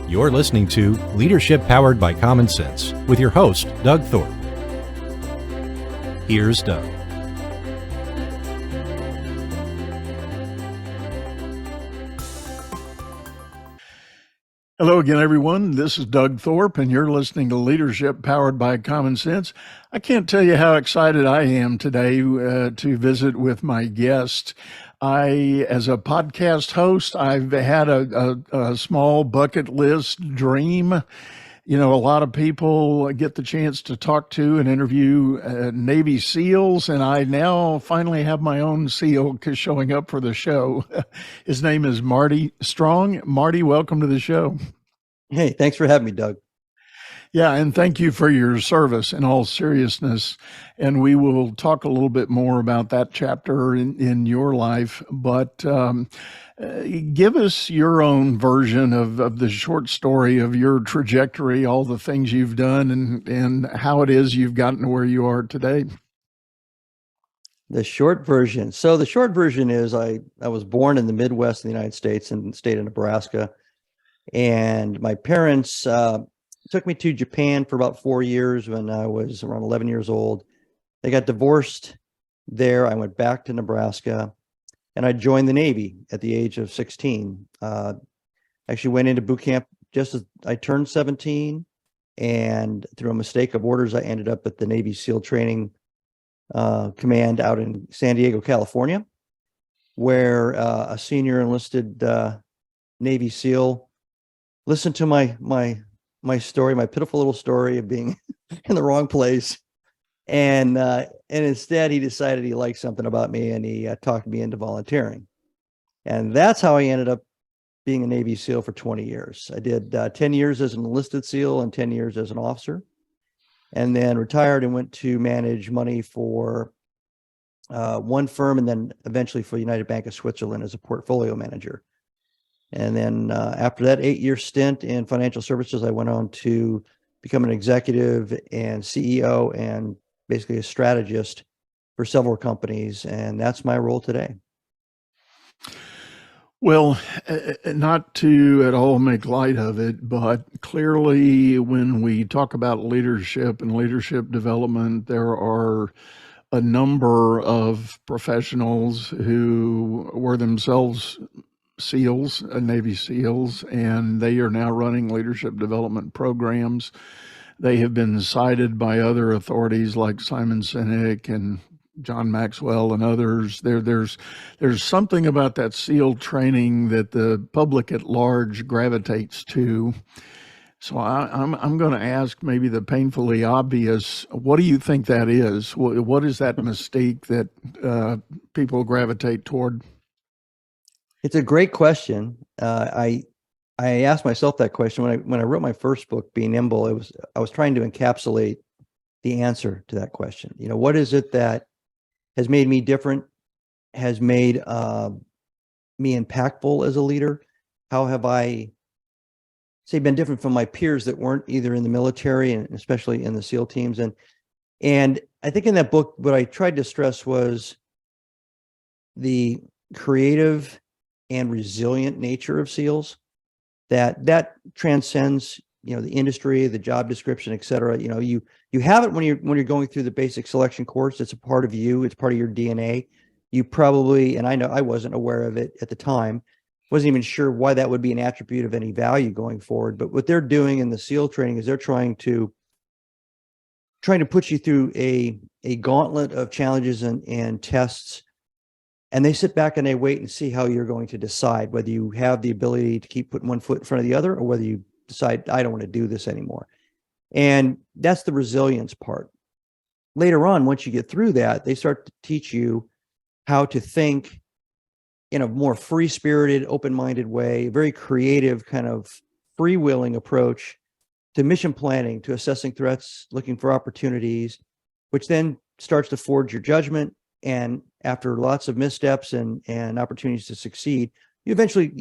You're listening to Leadership Powered by Common Sense with your host, Doug Thorpe. Here's Doug. Hello again, everyone. This is Doug Thorpe, and you're listening to Leadership Powered by Common Sense. I can't tell you how excited I am today to visit with my guest. As a podcast host, I've had a small bucket list dream. You know, a lot of people get the chance to talk to and interview Navy SEALs, and I now finally have my own SEAL showing up for the show. His name is Marty Strong. Marty, welcome to the show. Hey, thanks for having me, Doug. Yeah, and thank you for your service in all seriousness. And we will talk a little bit more about that chapter in your life. But give us your own version of the short story of your trajectory, all the things you've done, and how it is you've gotten to where you are today. The short version. So the short version is I was born in the Midwest of the United States in the state of Nebraska. And my parents took me to Japan for about 4 years when I was around 11 years old. They got divorced there. I went back to Nebraska and I joined the Navy at the age of 16. Actually went into boot camp just as I turned 17. And through a mistake of orders, I ended up at the Navy SEAL Training Command out in San Diego, California, where a senior enlisted Navy SEAL listened to my story, my pitiful little story of being in the wrong place. And instead he decided he liked something about me and he talked me into volunteering. And that's how I ended up being a Navy SEAL for 20 years. I did 10 years as an enlisted SEAL and 10 years as an officer, and then retired and went to manage money for one firm and then eventually for United Bank of Switzerland as a portfolio manager. And then after that 8-year stint in financial services, I went on to become an executive and CEO and basically a strategist for several companies. And that's my role today. Well, not to at all make light of it, but clearly when we talk about leadership and leadership development, there are a number of professionals who were themselves SEALs, Navy SEALs, and they are now running leadership development programs. They have been cited by other authorities like Simon Sinek and John Maxwell and others. There's something about that SEAL training that the public at large gravitates to. So I'm going to ask maybe the painfully obvious. What do you think that is? What is that mystique that people gravitate toward? It's a great question. I asked myself that question when I wrote my first book, Be Nimble. I was trying to encapsulate the answer to that question. You know, what is it that has made me different, has made me impactful as a leader? How have I, say, been different from my peers that weren't either in the military and especially in the SEAL teams? And I think in that book, what I tried to stress was the creative and resilient nature of SEALs, that transcends, you know, the industry, the job description, et cetera. You know, you have it when you're going through the basic selection course. It's a part of you. It's part of your DNA. You probably, and I know I wasn't aware of it at the time, wasn't even sure why that would be an attribute of any value going forward. But what they're doing in the SEAL training is they're trying to put you through a gauntlet of challenges and tests. And they sit back and they wait and see how you're going to decide whether you have the ability to keep putting one foot in front of the other or whether you decide, I don't want to do this anymore. And that's the resilience part. Later on, once you get through that, they start to teach you how to think in a more free-spirited, open-minded way, very creative kind of freewheeling approach to mission planning, to assessing threats, looking for opportunities, which then starts to forge your judgment. And after lots of missteps and opportunities to succeed, you eventually,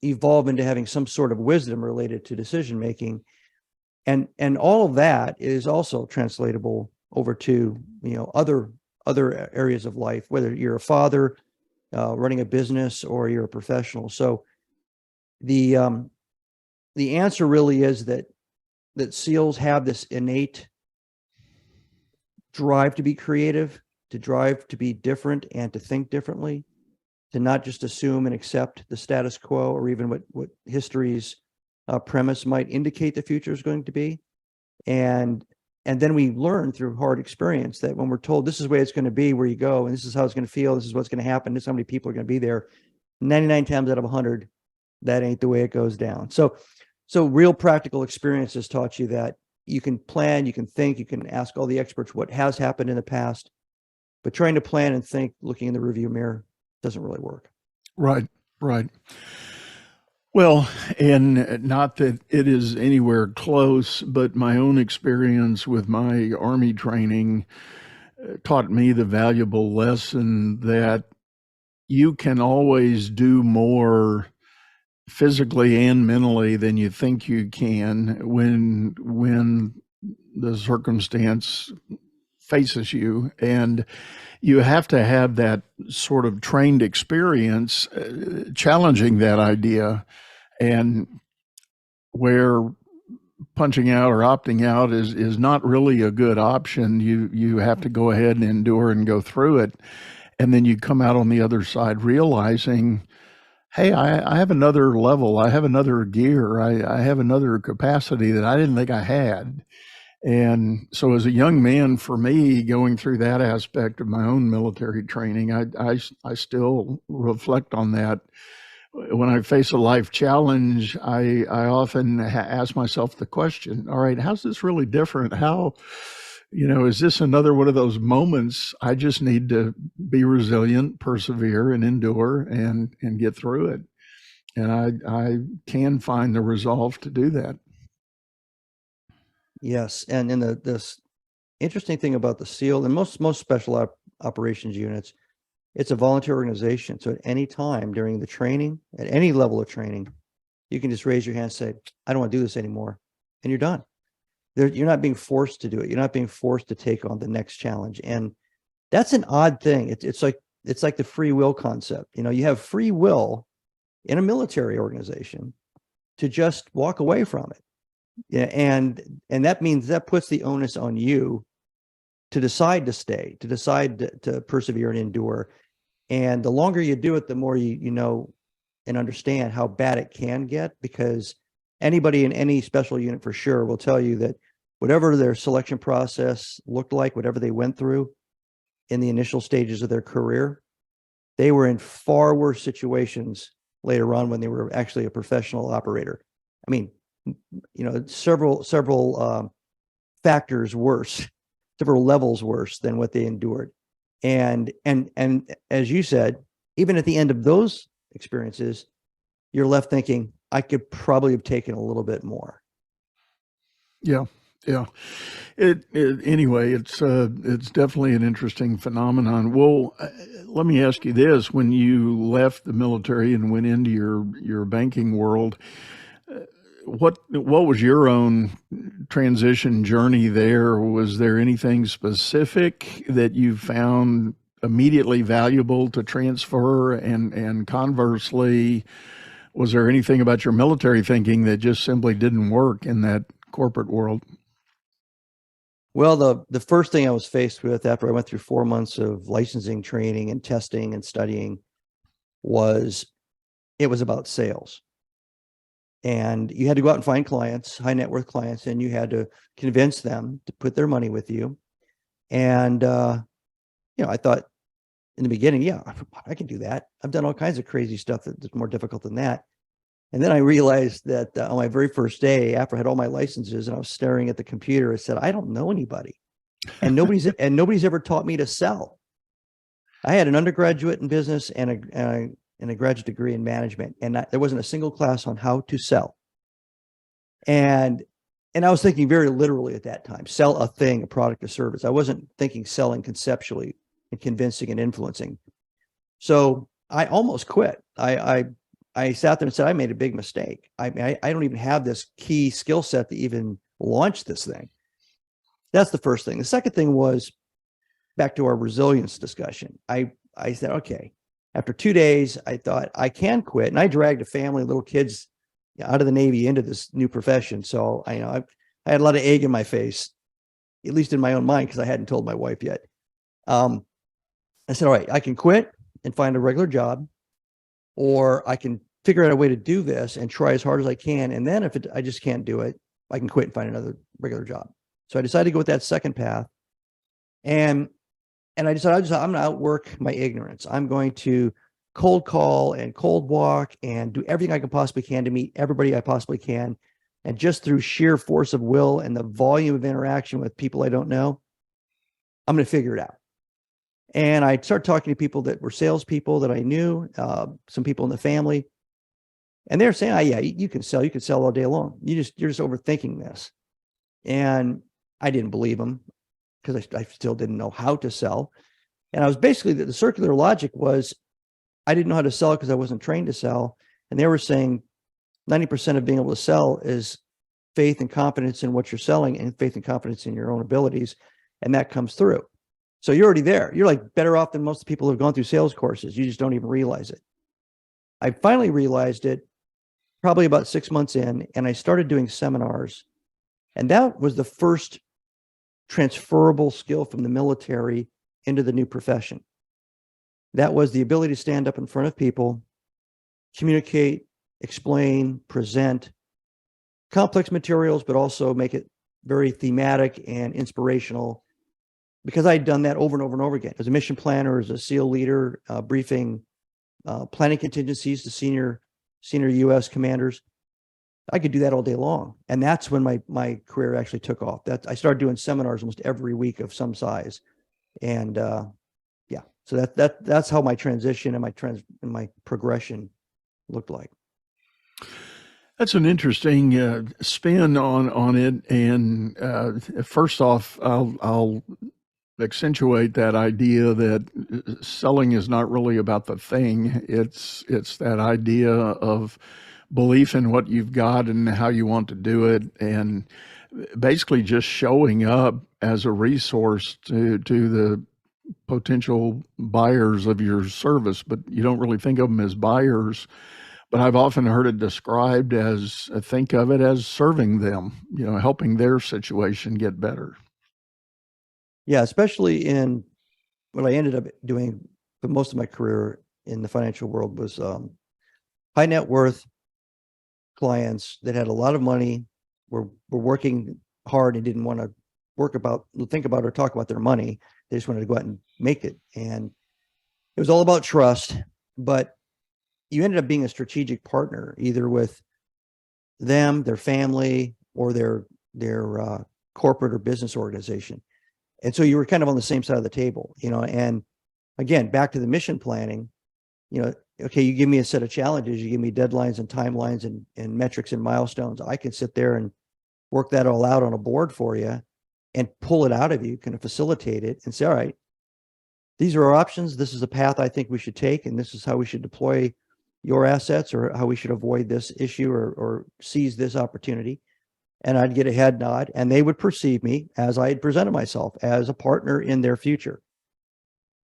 evolve into having some sort of wisdom related to decision making. And all of that is also translatable over to, other areas of life, whether you're a father, running a business, or you're a professional. So the the answer really is that SEALs have this innate drive to be creative, to drive to be different, and to think differently, to not just assume and accept the status quo or even what history's premise might indicate the future is going to be. And then we learn through hard experience that when we're told this is the way it's going to be where you go, and this is how it's going to feel, this is what's going to happen, this is how many people are going to be there, 99 times out of 100, that ain't the way it goes down. So real practical experience has taught you that you can plan, you can think, you can ask all the experts what has happened in the past, but trying to plan and think looking in the rearview mirror doesn't really work. Right, right. Well, and not that it is anywhere close, but my own experience with my Army training taught me the valuable lesson that you can always do more physically and mentally than you think you can when the circumstance faces you. And you have to have that sort of trained experience challenging that idea, and where punching out or opting out is not really a good option. You have to go ahead and endure and go through it, and then you come out on the other side realizing, hey, I have another level, I have another gear, I have another capacity that I didn't think I had. And so as a young man, for me, going through that aspect of my own military training, I still reflect on that. When I face a life challenge, I often ask myself the question, all right, how's this really different? How, is this another one of those moments I just need to be resilient, persevere, and endure and get through it? And I can find the resolve to do that. Yes, and in this interesting thing about the SEAL and most special operations units, it's a volunteer organization. So at any time during the training, at any level of training, you can just raise your hand and say, I don't want to do this anymore. And you're done. You're not being forced to do it. You're not being forced to take on the next challenge. And that's an odd thing. It's like the free will concept. You have free will in a military organization to just walk away from it. Yeah, and that means that puts the onus on you to decide to stay, to decide to persevere and endure. And the longer you do it, the more you know and understand how bad it can get, because anybody in any special unit for sure will tell you that whatever their selection process looked like, whatever they went through in the initial stages of their career, they were in far worse situations later on when they were actually a professional operator. I mean, several factors worse, several levels worse than what they endured. And as you said, even at the end of those experiences, you're left thinking, I could probably have taken a little bit more. Yeah. Anyway, it's definitely an interesting phenomenon. Well, let me ask you this: when you left the military and went into your banking world, what was your own transition journey there? Was there anything specific that you found immediately valuable to transfer? And conversely, was there anything about your military thinking that just simply didn't work in that corporate world? Well, the first thing I was faced with after I went through 4 months of licensing training and testing and studying was about sales. And you had to go out and find clients, high net worth clients, and you had to convince them to put their money with you. And, I thought in the beginning, yeah, I can do that. I've done all kinds of crazy stuff that's more difficult than that. And then I realized that on my very first day, after I had all my licenses and I was staring at the computer, I said, I don't know anybody, and nobody's ever taught me to sell. I had an undergraduate in business and a graduate degree in management, and there wasn't a single class on how to sell. And I was thinking very literally at that time, sell a thing, a product, a service. I wasn't thinking selling conceptually and convincing and influencing. So I almost quit. I sat there and said, I made a big mistake. I don't even have this key skill set to even launch this thing. That's the first thing. The second thing was back to our resilience discussion. I said, okay, after 2 days, I thought I can quit. And I dragged a family, little kids out of the Navy into this new profession. So I had a lot of egg in my face, at least in my own mind, because I hadn't told my wife yet. I said, all right, I can quit and find a regular job, or I can figure out a way to do this and try as hard as I can. And then if I just can't do it, I can quit and find another regular job. So I decided to go with that second path. And I decided I'm going to outwork my ignorance. I'm going to cold call and cold walk and do everything I can possibly can to meet everybody I possibly can. And just through sheer force of will and the volume of interaction with people I don't know, I'm going to figure it out. And I started talking to people that were salespeople that I knew, some people in the family, and they're saying, "Oh, yeah, you can sell all day long. You're just overthinking this." And I didn't believe them because I still didn't know how to sell. And I was basically, the circular logic was, I didn't know how to sell because I wasn't trained to sell. And they were saying 90% of being able to sell is faith and confidence in what you're selling and faith and confidence in your own abilities. And that comes through. So you're already there. You're like better off than most people who have gone through sales courses. You just don't even realize it. I finally realized it probably about 6 months in, and I started doing seminars. And that was the first transferable skill from the military into the new profession. That was the ability to stand up in front of people, communicate, explain, present complex materials, but also make it very thematic and inspirational, because I'd done that over and over and over again as a mission planner, as a SEAL leader, briefing, planning contingencies to senior U.S. commanders. I could do that all day long. And that's when my career actually took off. I started doing seminars almost every week of some size. And so that's how my transition and my progression looked like. That's an interesting spin on it. And first off, I'll accentuate that idea that selling is not really about the thing. It's that idea of belief in what you've got and how you want to do it, and basically just showing up as a resource to the potential buyers of your service, but you don't really think of them as buyers. But I've often heard it described as, think of it as serving them, helping their situation get better. Yeah, especially in what I ended up doing for most of my career in the financial world was high net worth clients that had a lot of money, were working hard and didn't want to think about or talk about their money. They just wanted to go out and make it. And it was all about trust, but you ended up being a strategic partner, either with them, their family, or their corporate or business organization. And so you were kind of on the same side of the table, and again, back to the mission planning, okay, you give me a set of challenges, you give me deadlines and timelines and metrics and milestones. I can sit there and work that all out on a board for you and pull it out of you, kind of facilitate it and say, all right, these are our options. This is the path I think we should take. And this is how we should deploy your assets, or how we should avoid this issue or seize this opportunity. And I'd get a head nod, and they would perceive me as I had presented myself as a partner in their future.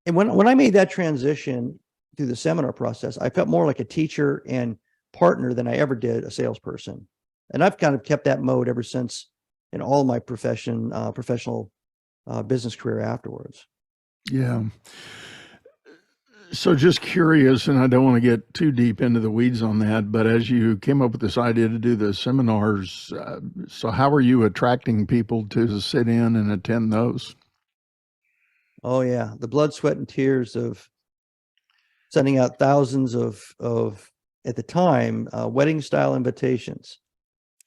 And when I made that transition through the seminar process, I felt more like a teacher and partner than I ever did a salesperson. And I've kind of kept that mode ever since in all my professional business career afterwards. Yeah. So just curious, and I don't want to get too deep into the weeds on that, but as you came up with this idea to do the seminars, so how are you attracting people to sit in and attend those? Oh yeah, the blood, sweat, and tears of sending out thousands of at the time wedding style invitations.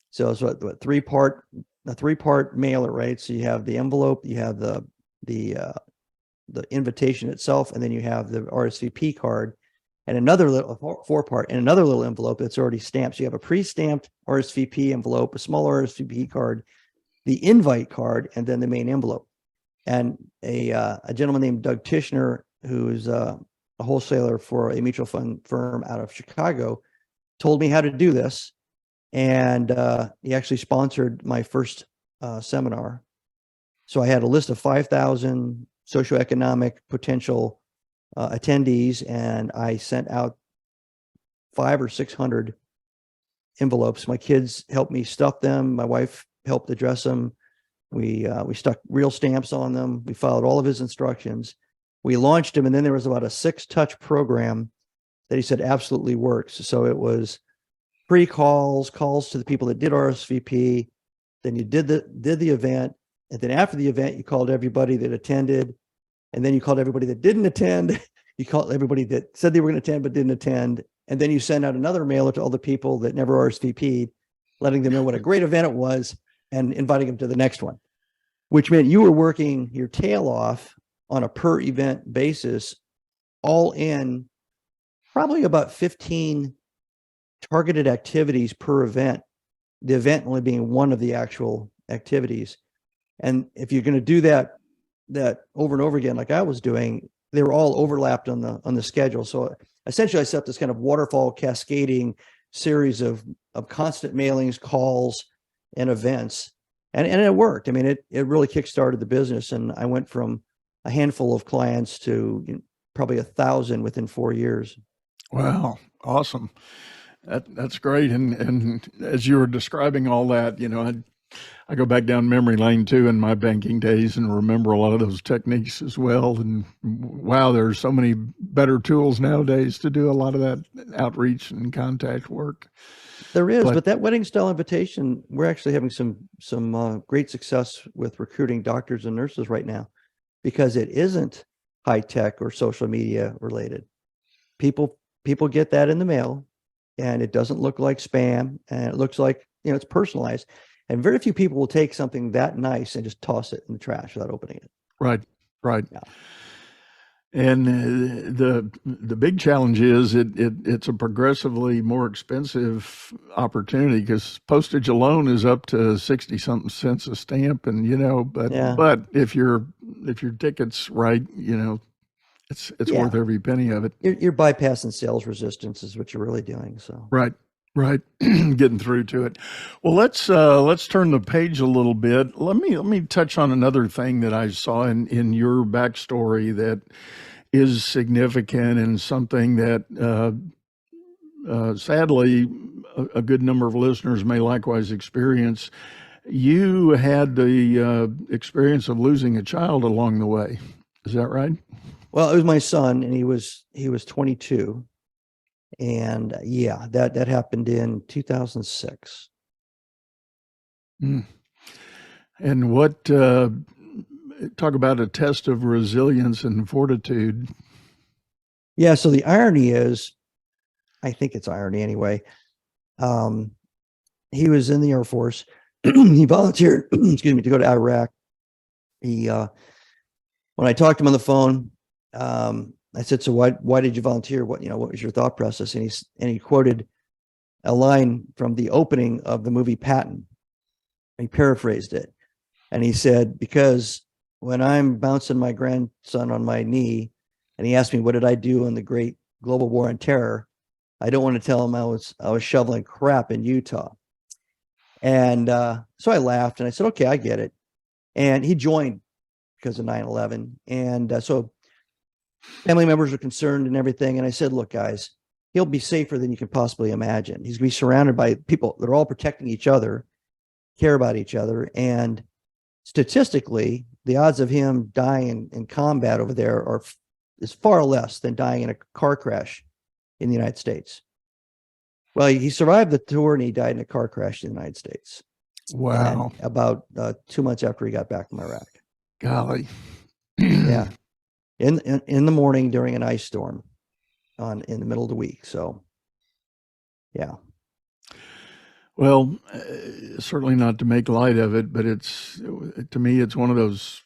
So it's a three-part mailer, right? So you have the envelope, you have the invitation itself, and then you have the RSVP card, and another little 4-part, and another little envelope that's already stamped. So you have a pre-stamped RSVP envelope, a small RSVP card, the invite card, and then the main envelope. And a gentleman named Doug Tishner, who is a wholesaler for a mutual fund firm out of Chicago, told me how to do this. And he actually sponsored my first seminar. So I had a list of 5,000 socioeconomic potential attendees, and I sent out 500 or 600 envelopes. My kids helped me stuff them. My wife helped address them. We stuck real stamps on them. We followed all of his instructions. We launched him, and then there was about a 6-touch program that he said absolutely works. So it was pre-calls, calls to the people that did RSVP. Then you did the event, and then after the event, you called everybody that attended, and then you called everybody that didn't attend. You called everybody that said they were going to attend but didn't attend, and then you sent out another mailer to all the people that never RSVP'd, letting them know what a great event it was and inviting them to the next one, which meant you were working your tail off on a per event basis, all in probably about 15 targeted activities per event, the event only being one of the actual activities. And if you're going to do that over and over again, like I was doing, they were all overlapped on the schedule. So essentially I set this kind of waterfall cascading series of constant mailings, calls, and events. And it worked. I mean, it really kickstarted the business. And I went from a handful of clients to probably 1,000 within 4 years. Wow. Awesome. That's great. And as you were describing all that, I go back down memory lane too in my banking days and remember a lot of those techniques as well. And wow, there's so many better tools nowadays to do a lot of that outreach and contact work. There is, but that wedding style invitation, we're actually having some great success with recruiting doctors and nurses right now, because it isn't high tech or social media related. People get that in the mail, and it doesn't look like spam, and it looks like it's personalized. And very few people will take something that nice and just toss it in the trash without opening it. Right. Yeah. And the big challenge is it's a progressively more expensive opportunity, because postage alone is up to 60 something cents a stamp, and but if your ticket's right, it's worth every penny of it. You're bypassing sales resistance is what you're really doing. So right, getting through to it. Well, let's turn the page a little bit. Let me touch on another thing that I saw in your backstory that is significant, and something that sadly a good number of listeners may likewise experience. You had the experience of losing a child along the way. Is that right? Well, it was my son, and he was 22. And that happened in 2006. And what, talk about a test of resilience and fortitude. Yeah. So the irony is, I think it's irony anyway. He was in the Air Force. He volunteered, to go to Iraq. When I talked to him on the phone, I said, so why did you volunteer? What was your thought process? And he quoted a line from the opening of the movie Patton. He paraphrased it. And he said, because when I'm bouncing my grandson on my knee and he asked me, what did I do in the great global war on terror? I don't want to tell him I was shoveling crap in Utah. And so I laughed and I said, okay, I get it. And he joined because of 9/11. And so family members are concerned and everything. And I said, look, guys, he'll be safer than you can possibly imagine. He's going to be surrounded by people that are all protecting each other, care about each other. And statistically, the odds of him dying in combat over there is far less than dying in a car crash in the United States. Well, he survived the tour and he died in a car crash in the United States. Wow. And about 2 months after he got back from Iraq. Golly. Yeah. In the morning during an ice storm in the middle of the week. So, yeah. Well, certainly not to make light of it, but to me, it's one of those,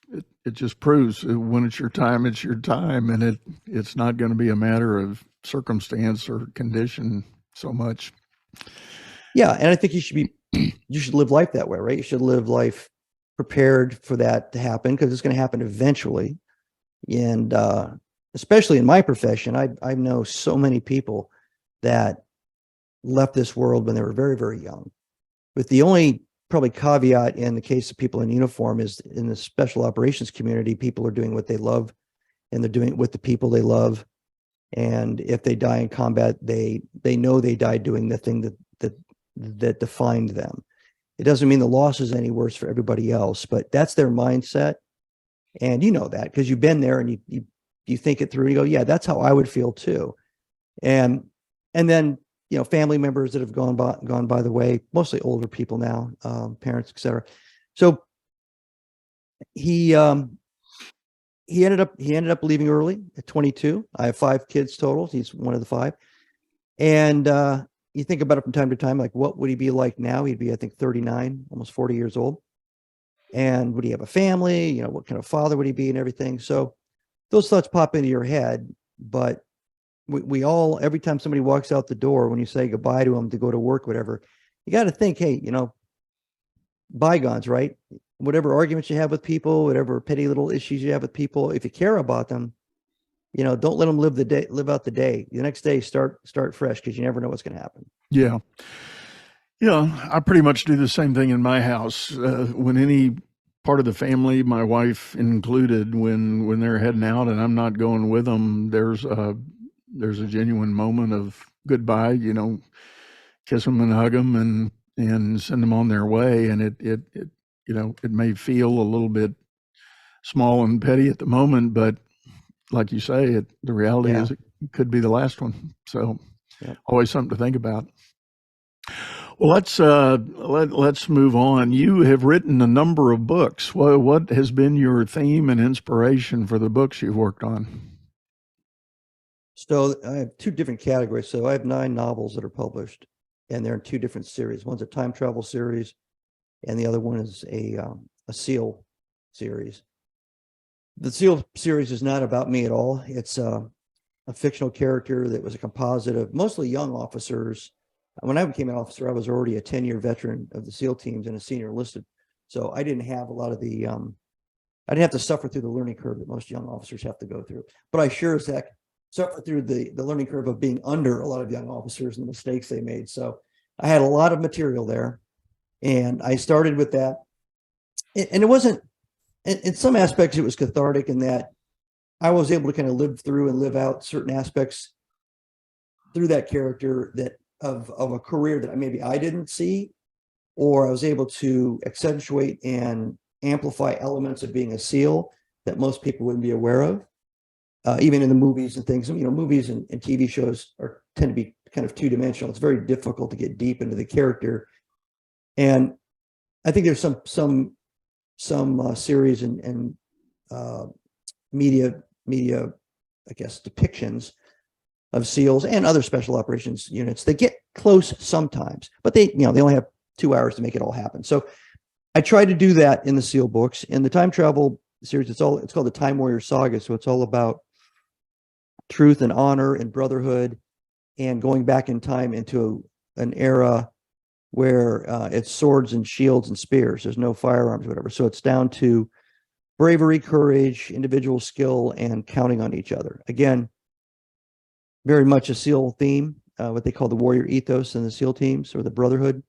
it just proves when it's your time, and it's not going to be a matter of circumstance or condition so much. Yeah. And I think you should live life that way, right? You should live life prepared for that to happen, because it's going to happen eventually. And especially in my profession, I know so many people that left this world when they were very, very young. With the only probably caveat in the case of people in uniform is in the special operations community, people are doing what they love, and they're doing it with the people they love. And if they die in combat, they know they died doing the thing that that defined them. It doesn't mean the loss is any worse for everybody else, but that's their mindset. And you know that because you've been there and you think it through and you go, yeah, that's how I would feel too. And then, you know, family members that have gone by the way, mostly older people now, parents, etc. So he ended up leaving early at 22. I have 5 kids total. He's one of the 5. And you think about it from time to time, like what would he be like now? He'd be, I think, 39, almost 40 years old. And would he have a family? You know, what kind of father would he be and everything? So those thoughts pop into your head, but we all, every time somebody walks out the door, when you say goodbye to them to go to work, whatever, you got to think, hey, you know, bygones, right? Whatever arguments you have with people, whatever petty little issues you have with people, if you care about them, you know, don't let them live out the day. The next day, start fresh, because you never know what's going to happen. Yeah. Yeah, I pretty much do the same thing in my house. When any part of the family, my wife included, when they're heading out and I'm not going with them, there's a genuine moment of goodbye. You know, kiss them and hug them and send them on their way. And it you know, it may feel a little bit small and petty at the moment, but like you say, the reality is it could be the last one. So always something to think about. Well, let's move on. You have written a number of books. What has been your theme and inspiration for the books you've worked on? So I have 2 different categories. So I have 9 novels that are published, and they're in 2 different series. One's a time travel series, and the other one is a SEAL series. The SEAL series is not about me at all. It's a fictional character that was a composite of mostly young officers. When I became an officer, I was already a 10-year veteran of the SEAL teams and a senior enlisted. So I didn't have a lot of the, I didn't have to suffer through the learning curve that most young officers have to go through. But I sure as heck suffered through the learning curve of being under a lot of young officers and the mistakes they made. So I had a lot of material there. And I started with that. And it wasn't, in some aspects, it was cathartic in that I was able to kind of live through and live out certain aspects through that character that of a career that maybe I didn't see, or I was able to accentuate and amplify elements of being a SEAL that most people wouldn't be aware of, even in the movies and things. You know, movies and TV shows tend to be kind of 2-dimensional. It's very difficult to get deep into the character, and I think there's some series and media, I guess, depictions of SEALs and other special operations units. They get close sometimes, but they only have 2 hours to make it all happen. So I tried to do that in the SEAL books. In the time travel series, it's called the Time Warrior Saga. So it's all about truth and honor and brotherhood and going back in time into an era where it's swords and shields and spears. There's no firearms or whatever. So it's down to bravery, courage, individual skill, and counting on each other. Again, very much a SEAL theme, what they call the warrior ethos in the SEAL teams, or the brotherhood.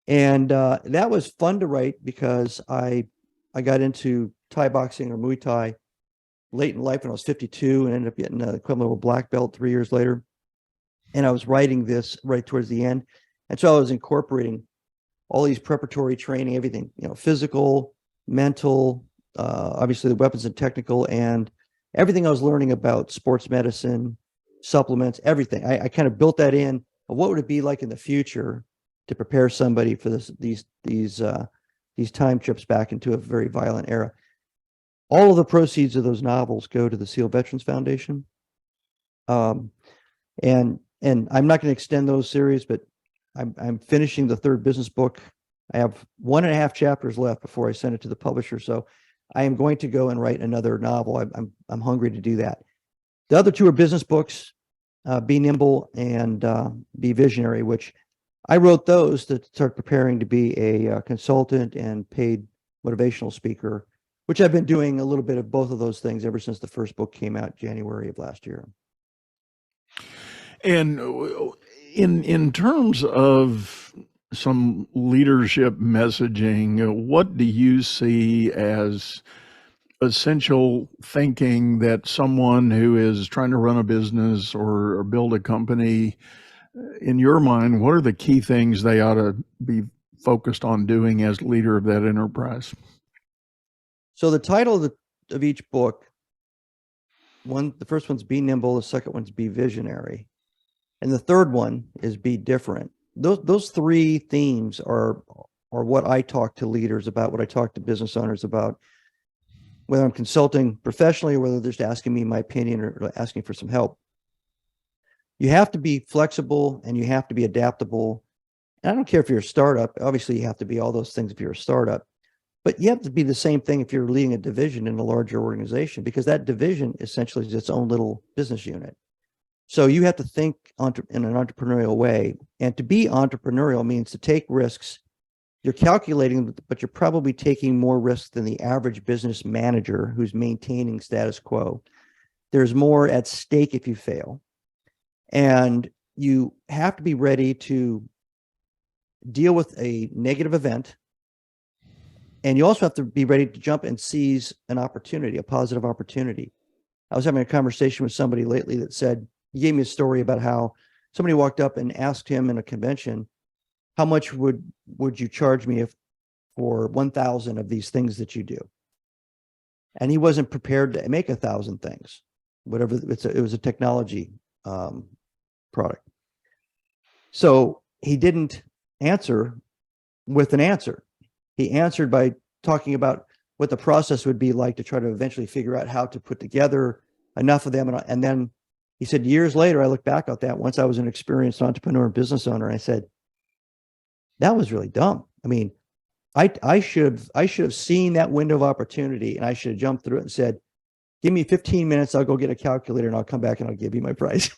And that was fun to write because I got into Thai boxing, or Muay Thai, late in life when I was 52, and ended up getting a equivalent of a black belt 3 years later. And I was writing this right towards the end. And so I was incorporating all these preparatory training, everything, you know, physical, mental, obviously the weapons and technical, and everything I was learning about sports medicine, supplements, everything. I kind of built that in. What would it be like in the future to prepare somebody for these time trips back into a very violent era? All of the proceeds of those novels go to the SEAL Veterans Foundation. And I'm not going to extend those series, but I'm finishing the 3rd business book. I have 1.5 chapters left before I send it to the publisher. So I am going to go and write another novel. I'm hungry to do that. The other 2 are business books, Be Nimble and Be Visionary, which I wrote those to start preparing to be a consultant and paid motivational speaker, which I've been doing a little bit of both of those things ever since the first book came out January of last year. And in terms of some leadership messaging, what do you see as essential thinking that someone who is trying to run a business or build a company in your mind, what are the key things they ought to be focused on doing as leader of that enterprise? So the title of each book, the first one's Be Nimble, the second one's Be Visionary, and the third one is Be Different. Those three themes are what I talk to leaders about, what I talk to business owners about, whether I'm consulting professionally or whether they're just asking me my opinion or asking for some help. You have to be flexible and you have to be adaptable. And I don't care if you're a startup. Obviously, you have to be all those things if you're a startup. But you have to be the same thing if you're leading a division in a larger organization, because that division essentially is its own little business unit. So you have to think in an entrepreneurial way. And to be entrepreneurial means to take risks. You're calculating, but you're probably taking more risks than the average business manager who's maintaining status quo. There's more at stake if you fail. And you have to be ready to deal with a negative event. And you also have to be ready to jump and seize an opportunity, a positive opportunity. I was having a conversation with somebody lately that said, he gave me a story about how somebody walked up and asked him in a convention, how much would you charge me for 1,000 of these things that you do? And he wasn't prepared to make 1,000 things, whatever. It was a technology product. So he didn't answer with an answer. He answered by talking about what the process would be like to try to eventually figure out how to put together enough of them. And then he said, years later, I look back at that once I was an experienced entrepreneur and business owner, and I said, that was really dumb. I mean, I should have seen that window of opportunity, and I should have jumped through it and said, give me 15 minutes, I'll go get a calculator and I'll come back and I'll give you my price.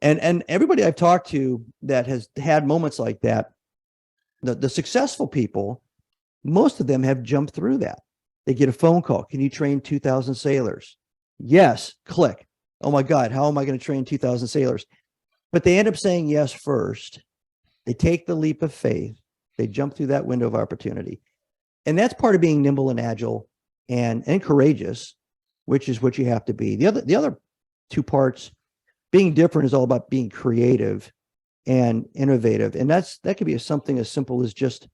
And everybody I've talked to that has had moments like that, the successful people, most of them have jumped through that. They get a phone call. Can you train 2,000 sailors? Yes, click. Oh my God, how am I going to train 2,000 sailors? But they end up saying yes first. They take the leap of faith. They jump through that window of opportunity. And that's part of being nimble and agile and courageous, which is what you have to be. The other two parts, being different, is all about being creative and innovative. And that could be something as simple as just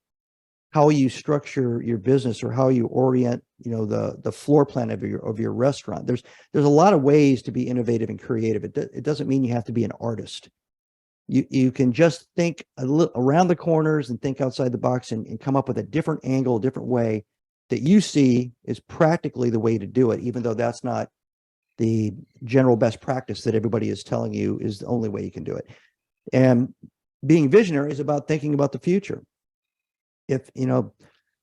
how you structure your business or how you orient, the floor plan of your restaurant. There's a lot of ways to be innovative and creative. It doesn't mean you have to be an artist. You can just think a little around the corners and think outside the box and come up with a different angle, a different way that you see is practically the way to do it, even though that's not the general best practice that everybody is telling you is the only way you can do it. And being visionary is about thinking about the future. If,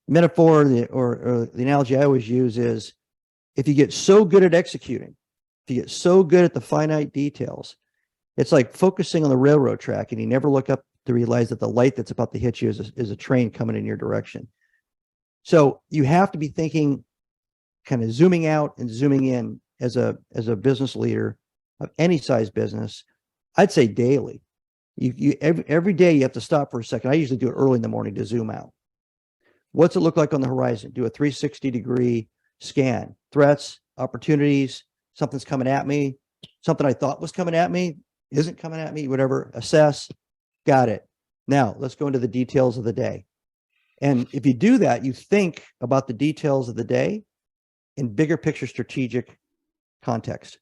metaphor or the analogy I always use is, if you get so good at executing, if you get so good at the finite details, it's like focusing on the railroad track and you never look up to realize that the light that's about to hit you is a train coming in your direction. So you have to be thinking, kind of zooming out and zooming in as a business leader of any size business. I'd say daily. Every day you have to stop for a second. I usually do it early in the morning to zoom out. What's it look like on the horizon? Do a 360-degree scan. Threats, opportunities, something's coming at me, something I thought was coming at me isn't coming at me, whatever. Assess. Got it. Now let's go into the details of the day. And if you do that, you think about the details of the day in bigger picture strategic context.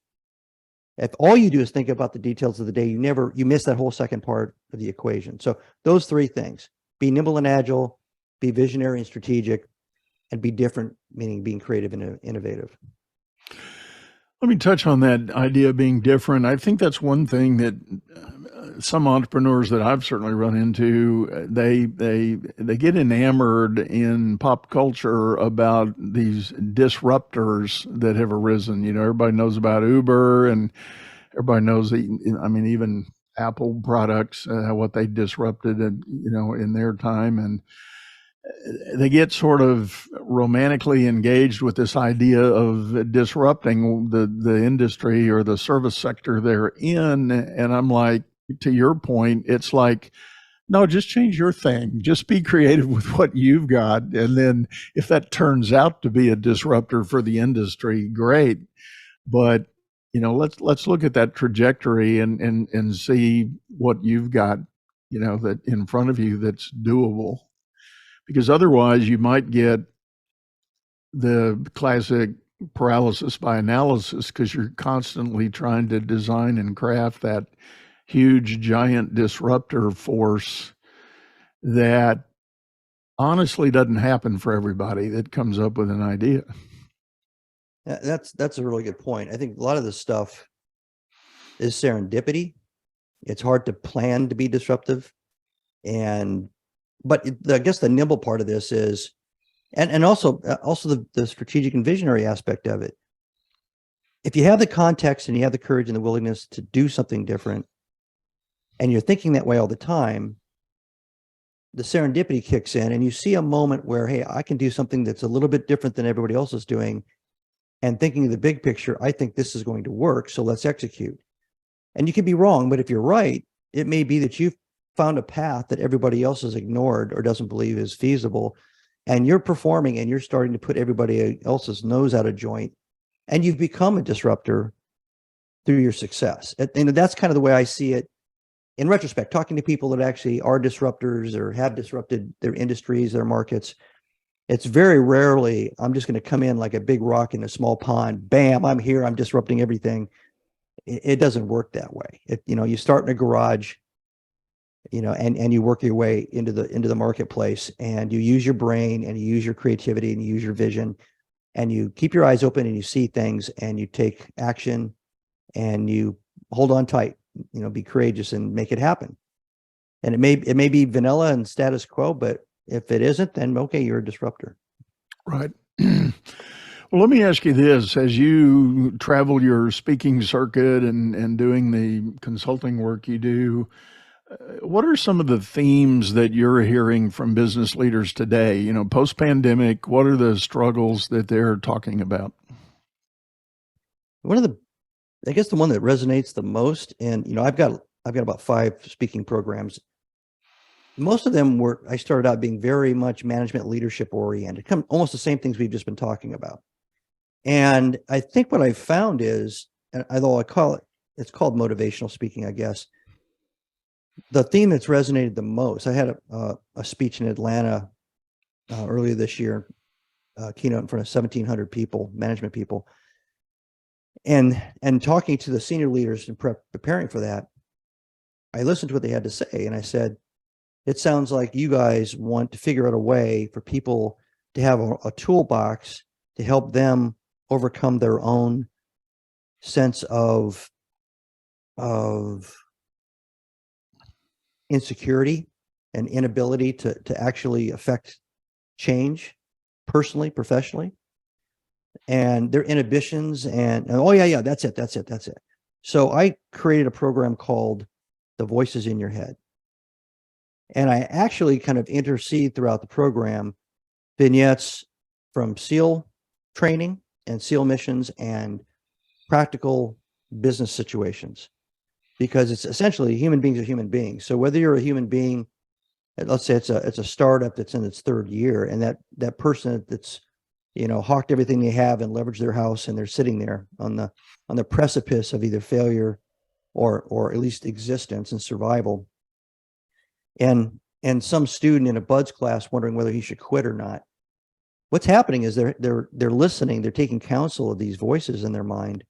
If all you do is think about the details of the day, you miss that whole second part of the equation. So those three things: be nimble and agile, be visionary and strategic, and be different, meaning being creative and innovative. Let me touch on that idea of being different. I think that's one thing that some entrepreneurs that I've certainly run into, they get enamored in pop culture about these disruptors that have arisen. Everybody knows about Uber, and everybody knows that, even Apple products, what they disrupted, in their time. And they get sort of romantically engaged with this idea of disrupting the industry or the service sector they're in. And I'm like, to your point, it's like, no, just change your thing. Just be creative with what you've got. And then if that turns out to be a disruptor for the industry, great. But let's look at that trajectory and see what you've got, that in front of you that's doable. Because otherwise you might get the classic paralysis by analysis because you're constantly trying to design and craft that huge giant disruptor force that honestly doesn't happen for everybody that comes up with an idea. That's a really good point. I think a lot of this stuff is serendipity. It's hard to plan to be disruptive. But I guess the nimble part of this is, and also the strategic and visionary aspect of it. If you have the context and you have the courage and the willingness to do something different, and you're thinking that way all the time, the serendipity kicks in and you see a moment where, hey, I can do something that's a little bit different than everybody else is doing. And thinking of the big picture, I think this is going to work, so let's execute. And you can be wrong, but if you're right, it may be that you've found a path that everybody else has ignored or doesn't believe is feasible. And you're performing and you're starting to put everybody else's nose out of joint. And you've become a disruptor through your success. And that's kind of the way I see it in retrospect, talking to people that actually are disruptors or have disrupted their industries, their markets. It's very rarely, I'm just going to come in like a big rock in a small pond. Bam, I'm here. I'm disrupting everything. It doesn't work that way. You start in a garage, and you work your way into the marketplace, and you use your brain and you use your creativity and you use your vision, and you keep your eyes open and you see things and you take action and you hold on tight, be courageous and make it happen. And it may be vanilla and status quo, but if it isn't, then okay, you're a disruptor. Right. Well, let me ask you this. As you travel your speaking circuit and doing the consulting work you do, what are some of the themes that you're hearing from business leaders today? Post-pandemic, what are the struggles that they're talking about? I guess the one that resonates the most, and I've got about 5 speaking programs. Most of them I started out being very much management leadership oriented, almost the same things we've just been talking about. And I think what I've found is, although it's called motivational speaking, I guess, the theme that's resonated the most, I had a speech in Atlanta earlier this year, keynote in front of 1,700 people, management people. And talking to the senior leaders and preparing for that, I listened to what they had to say. And I said, it sounds like you guys want to figure out a way for people to have a toolbox to help them overcome their own sense of insecurity and inability to actually affect change personally, professionally, and their inhibitions and oh yeah, that's it. So I created a program called The Voices in Your Head. And I actually kind of intercede throughout the program vignettes from SEAL training and SEAL missions and practical business situations, because it's essentially human beings are human beings. So whether you're a human being, let's say it's a startup that's in its 3rd year, and that person that's hawked everything they have and leveraged their house, and they're sitting there on the precipice of either failure or at least existence and survival. And some student in a buds class wondering whether he should quit or not. What's happening is they're listening, they're taking counsel of these voices in their mind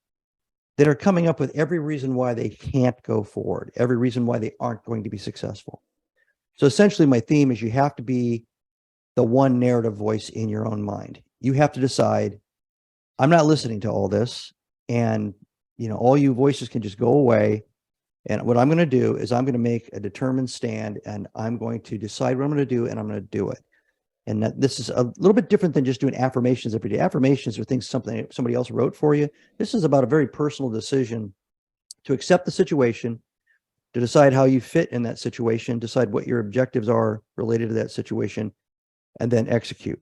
that are coming up with every reason why they can't go forward, every reason why they aren't going to be successful. So essentially my theme is you have to be the one narrative voice in your own mind. You have to decide, I'm not listening to all this, and all you voices can just go away. And what I'm going to do is I'm going to make a determined stand, and I'm going to decide what I'm going to do, and I'm going to do it. And this is a little bit different than just doing affirmations every day. Affirmations are things somebody else wrote for you. This is about a very personal decision to accept the situation, to decide how you fit in that situation, decide what your objectives are related to that situation, and then execute.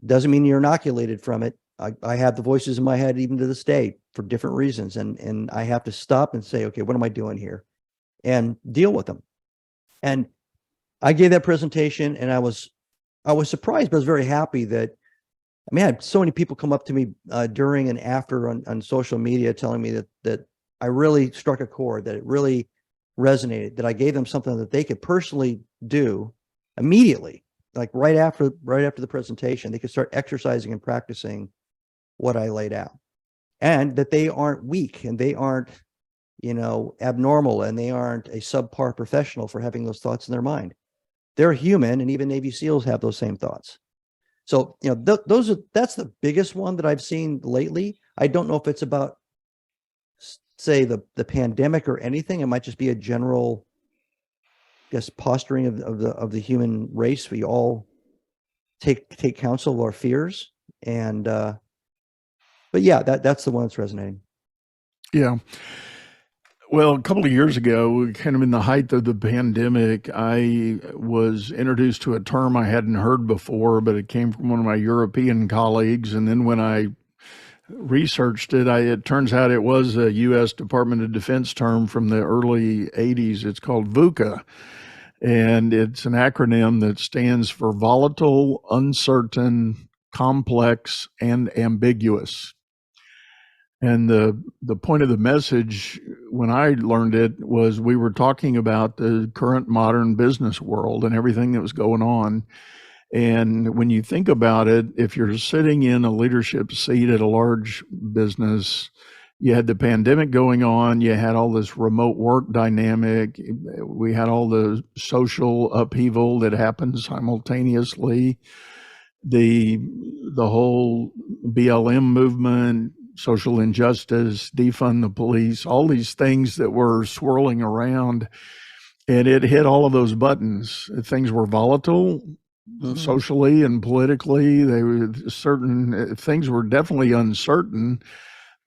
Doesn't mean you're inoculated from it. I have the voices in my head even to this day for different reasons. And I have to stop and say, okay, what am I doing here? And deal with them. And I gave that presentation, and I was surprised, but I was very happy that, I had so many people come up to me during and after on social media telling me that I really struck a chord, that it really resonated, that I gave them something that they could personally do immediately, like right after the presentation. They could start exercising and practicing what I laid out, and that they aren't weak and they aren't, abnormal, and they aren't a subpar professional for having those thoughts in their mind. They're human, and even Navy SEALs have those same thoughts. So, that's the biggest one that I've seen lately. I don't know if it's about, say, the pandemic or anything. It might just be a general, I guess, posturing of the human race. We all take counsel of our fears, and but yeah, that's the one that's resonating. Yeah. Well, a couple of years ago, kind of in the height of the pandemic, I was introduced to a term I hadn't heard before, but it came from one of my European colleagues. And then when I researched it, it turns out it was a U.S. Department of Defense term from the early 80s. It's called VUCA, and it's an acronym that stands for volatile, uncertain, complex, and ambiguous. And the point of the message when I learned it was we were talking about the current modern business world and everything that was going on. And when you think about it, if you're sitting in a leadership seat at a large business, you had the pandemic going on, you had all this remote work dynamic, we had all the social upheaval that happened simultaneously, the whole BLM movement, social injustice, defund the police, all these things that were swirling around, and it hit all of those buttons. Things were volatile, socially and politically. They were certain things were definitely uncertain.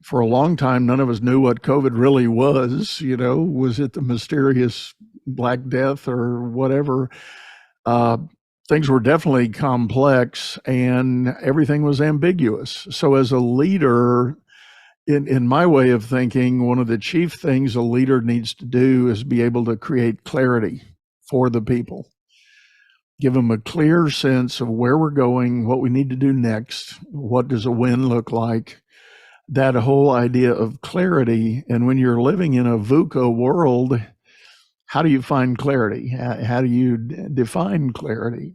For a long time, none of us knew what COVID really was. Was it the mysterious Black Death or whatever? Things were definitely complex, and everything was ambiguous. So as a leader, in my way of thinking, one of the chief things a leader needs to do is be able to create clarity for the people. Give them a clear sense of where we're going, what we need to do next, what does a win look like, that whole idea of clarity. And when you're living in a VUCA world, how do you find clarity? How do you define clarity?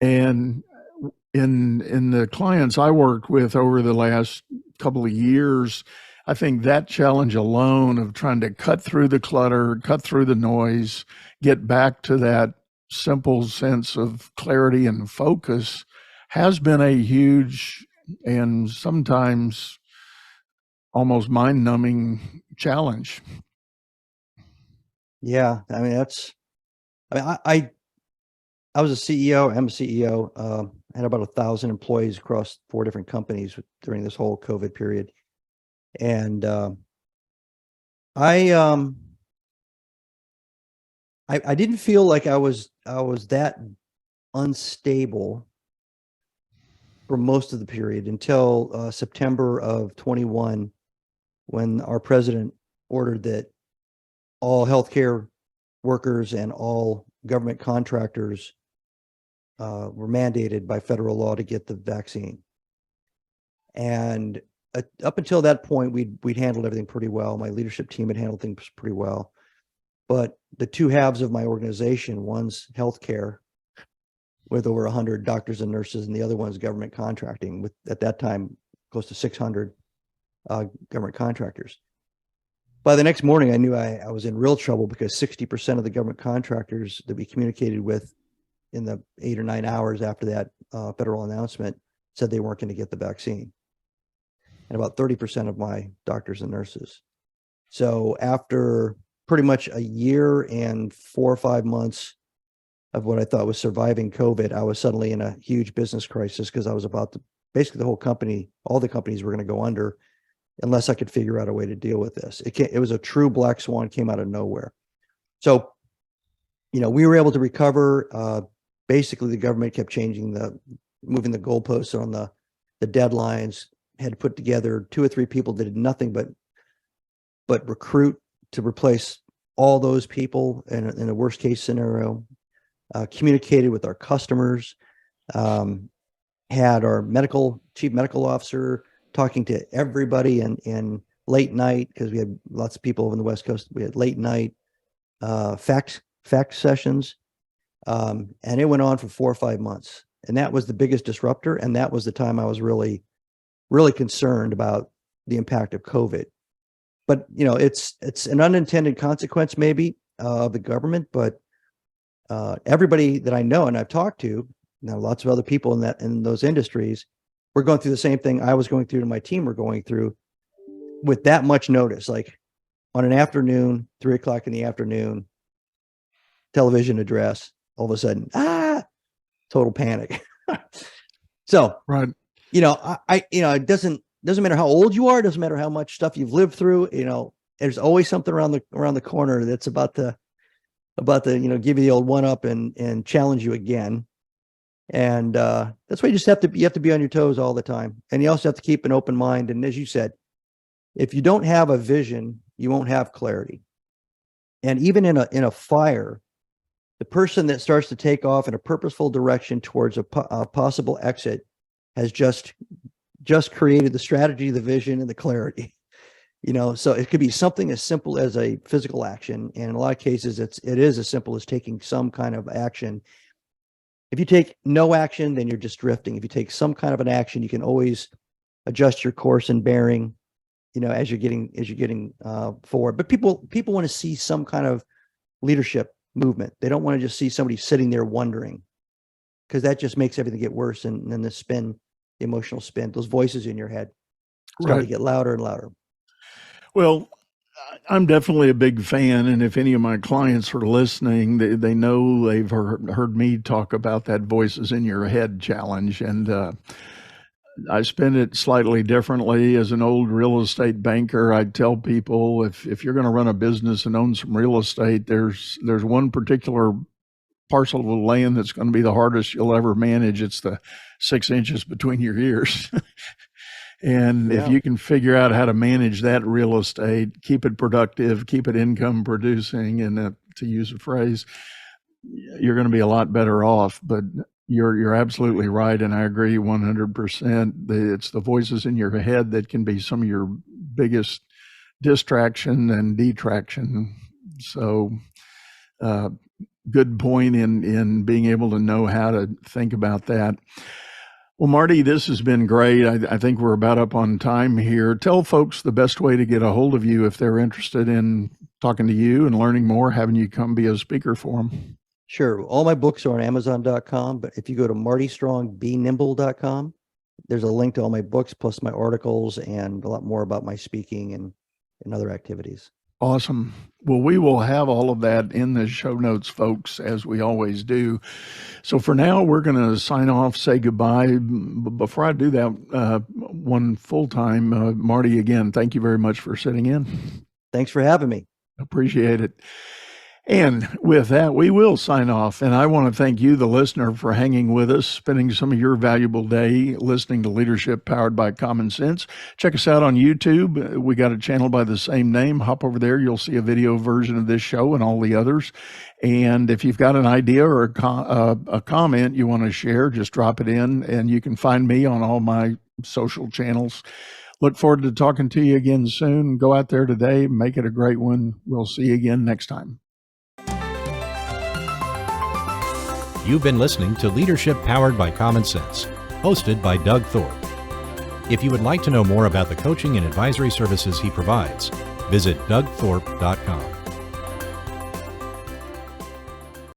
And in the clients I worked with over the last couple of years, I think that challenge alone of trying to cut through the clutter, cut through the noise, get back to that simple sense of clarity and focus has been a huge and sometimes almost mind-numbing challenge. Yeah, I mean, I was a CEO. I'm a CEO. I had about 1,000 employees across 4 different companies during this whole COVID period, and I didn't feel like I was that unstable for most of the period until September of 21, when our president ordered that all healthcare workers and all government contractors were mandated by federal law to get the vaccine. And up until that point, we'd handled everything pretty well. My leadership team had handled things pretty well. But the two halves of my organization, one's healthcare with over 100 doctors and nurses, and the other one's government contracting with, at that time, close to 600 government contractors. By the next morning, I knew I was in real trouble, because 60% of the government contractors that we communicated with in the 8 or 9 hours after that federal announcement said they weren't going to get the vaccine, and about 30% of my doctors and nurses. So after pretty much a year and 4 or 5 months of what I thought was surviving COVID, I was suddenly in a huge business crisis, because I was about to, basically the whole company, all the companies were going to go under unless I could figure out a way to deal with this. It was a true black swan, came out of nowhere. So, we were able to recover. Basically, the government kept moving the goalposts on the deadlines, had put together 2 or 3 people that did nothing but recruit to replace all those people in a worst case scenario, communicated with our customers, had our chief medical officer talking to everybody in late night, because we had lots of people over on the West Coast. We had late night fact sessions. And it went on for 4 or 5 months. And that was the biggest disruptor. And that was the time I was really, really concerned about the impact of COVID. But, it's an unintended consequence maybe of the government, but everybody that I know and I've talked to, lots of other people in those industries, we're going through the same thing I was going through and my team were going through with that much notice, like on an afternoon, 3:00 in the afternoon, television address, all of a sudden, total panic. So, Right. It doesn't matter how old you are. It doesn't matter how much stuff you've lived through. There's always something around the corner that's about to give you the old one up and challenge you again. And that's why you have to be on your toes all the time. And you also have to keep an open mind. And as you said, if you don't have a vision, you won't have clarity. And even in a fire, the person that starts to take off in a purposeful direction towards a possible exit has just created the strategy, the vision, and the clarity. So it could be something as simple as a physical action. And in a lot of cases, it is as simple as taking some kind of action. If you take no action, then you're just drifting. If you take some kind of an action, you can always adjust your course and bearing, as you're getting forward. But people want to see some kind of leadership movement. They don't want to just see somebody sitting there wondering, because that just makes everything get worse. And then the emotional spin, those voices in your head start to get louder and louder. Well, I'm definitely a big fan, and if any of my clients are listening, they know they've heard me talk about that voices in your head challenge, and I spend it slightly differently. As an old real estate banker, I tell people if you're going to run a business and own some real estate, there's one particular parcel of land that's going to be the hardest you'll ever manage. It's the 6 inches between your ears. And if you can figure out how to manage that real estate, keep it productive, keep it income producing, and to use a phrase, you're going to be a lot better off. But you're absolutely right, and I agree 100%. It's the voices in your head that can be some of your biggest distraction and detraction. So good point in being able to know how to think about that. Well, Marty, this has been great. I think we're about up on time here. Tell folks the best way to get a hold of you if they're interested in talking to you and learning more, having you come be a speaker for them. Sure. All my books are on Amazon.com, but if you go to martystrongbenimble.com, there's a link to all my books, plus my articles and a lot more about my speaking and other activities. Awesome. Well, we will have all of that in the show notes, folks, as we always do. So for now, we're going to sign off, say goodbye. Before I do that, one full time, Marty, again, thank you very much for sitting in. Thanks for having me. Appreciate it. And with that, we will sign off. And I want to thank you, the listener, for hanging with us, spending some of your valuable day listening to Leadership Powered by Common Sense. Check us out on YouTube. We got a channel by the same name. Hop over there. You'll see a video version of this show and all the others. And if you've got an idea or a comment you want to share, just drop it in. And you can find me on all my social channels. Look forward to talking to you again soon. Go out there today. Make it a great one. We'll see you again next time. You've been listening to Leadership Powered by Common Sense, hosted by Doug Thorpe. If you would like to know more about the coaching and advisory services he provides, visit dougthorpe.com.